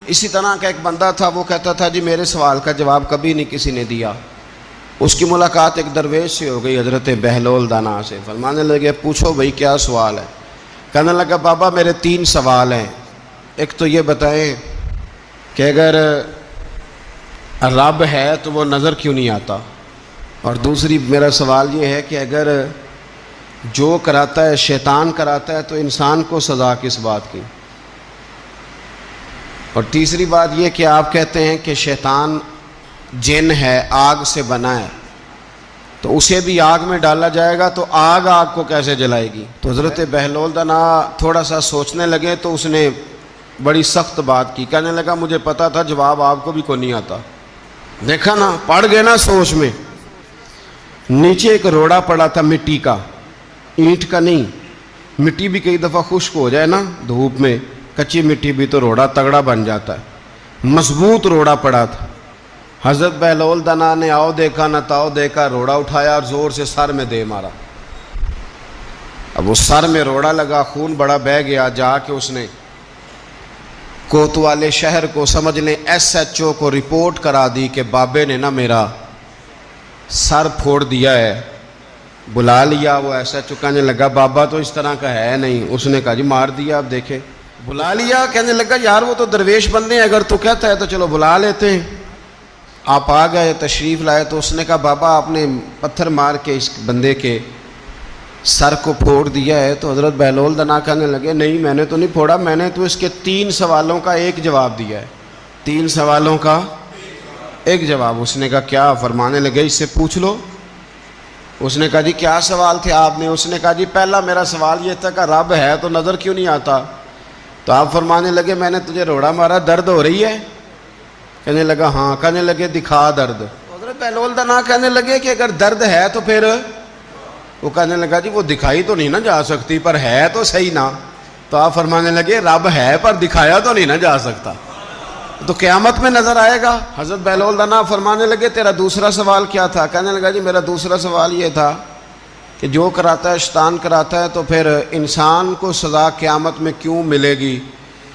اسی طرح کا ایک بندہ تھا، وہ کہتا تھا جی میرے سوال کا جواب کبھی نہیں کسی نے دیا۔ اس کی ملاقات ایک درویش سے ہو گئی، حضرت بہلول دانا سے۔ فرمانے لگے پوچھو بھائی کیا سوال ہے؟ کہنے لگا بابا میرے 3 سوال ہیں۔ ایک تو یہ بتائیں کہ اگر رب ہے تو وہ نظر کیوں نہیں آتا، اور دوسری میرا سوال یہ ہے کہ اگر جو کراتا ہے شیطان کراتا ہے تو انسان کو سزا کس بات کی، اور تیسری بات یہ کہ آپ کہتے ہیں کہ شیطان جن ہے، آگ سے بنا ہے، تو اسے بھی آگ میں ڈالا جائے گا تو آگ کو کیسے جلائے گی؟ تو حضرت بہلول دانا تھوڑا سا سوچنے لگے تو اس نے بڑی سخت بات کی، کہنے لگا مجھے پتا تھا جواب آپ کو بھی کوئی نہیں آتا۔ دیکھا نا، پڑ گئے نا سوچ میں۔ نیچے ایک روڑا پڑا تھا مٹی کا، اینٹ کا نہیں۔ مٹی بھی کئی دفعہ خشک ہو جائے نا دھوپ میں، کچی مٹی بھی تو روڑا تگڑا بن جاتا ہے۔ مضبوط روڑا پڑا تھا۔ حضرت بہلول دانا نے آؤ دیکھا نہ تاؤ دیکھا، روڑا اٹھایا اور زور سے سر میں دے مارا۔ اب وہ سر میں روڑا لگا، خون بڑا بہہ گیا۔ جا کے اس نے کوتوالے شہر کو، سمجھ لیں SHO کو رپورٹ کرا دی کہ بابے نے نا میرا سر پھوڑ دیا ہے۔ بلا لیا، وہ SHO کہنے لگا بابا تو اس طرح کا ہے نہیں۔ اس نے کہا جی مار دیا، اب دیکھیں۔ بلا لیا، کہنے لگا یار وہ تو درویش بندے ہیں، اگر تو کہتا ہے تو چلو بلا لیتے ہیں۔ آپ آ گئے، تشریف لائے، تو اس نے کہا بابا آپ نے پتھر مار کے اس بندے کے سر کو پھوڑ دیا ہے۔ تو حضرت بہلول دانا کہنے لگے نہیں میں نے تو نہیں پھوڑا، میں نے تو اس کے 3 سوالوں کا ایک جواب دیا ہے۔ 3 سوالوں کا ایک جواب۔ اس نے کہا کیا؟ فرمانے لگے اس سے پوچھ لو۔ اس نے کہا جی کیا سوال تھے آپ نے؟ اس نے کہا جی پہلا میرا سوال یہ تھا کہ رب ہے تو نظر کیوں نہیں آتا؟ تو آپ فرمانے لگے میں نے تجھے روڑا مارا، درد ہو رہی ہے؟ کہنے لگا ہاں۔ کہنے لگے دکھا درد۔ حضرت بہلول دانا کہنے لگے کہ اگر درد ہے تو پھر، وہ کہنے لگا جی وہ دکھائی تو نہیں نہ جا سکتی، پر ہے تو صحیح نا۔ تو آپ فرمانے لگے رب ہے پر دکھایا تو نہیں نہ جا سکتا، تو قیامت میں نظر آئے گا۔ حضرت بہلول دانا فرمانے لگے تیرا دوسرا سوال کیا تھا؟ کہنے لگا جی میرا دوسرا سوال یہ تھا کہ جو کراتا ہے شیطان کراتا ہے تو پھر انسان کو سزا قیامت میں کیوں ملے گی؟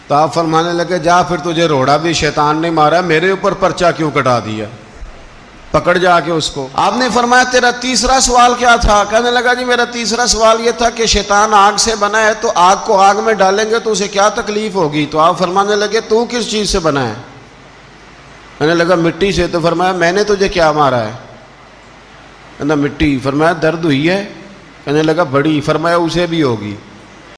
تو آپ فرمانے لگے جا پھر تجھے روڑا بھی شیطان نے مارا، میرے اوپر پرچہ کیوں کٹا دیا؟ پکڑ جا کے اس کو۔ آپ نے فرمایا تیرا تیسرا سوال کیا تھا؟ کہنے لگا جی میرا تیسرا سوال یہ تھا کہ شیطان آگ سے بنا ہے تو آگ کو آگ میں ڈالیں گے تو اسے کیا تکلیف ہوگی؟ تو آپ فرمانے لگے تو کس چیز سے بنا ہے؟ کہنے لگا مٹی سے۔ تو فرمایا میں نے تجھے کیا مارا ہے؟ کہنا مٹی۔ فرمایا درد ہوئی ہے؟ کہنے لگا بڑی۔ فرمایا اسے بھی ہوگی۔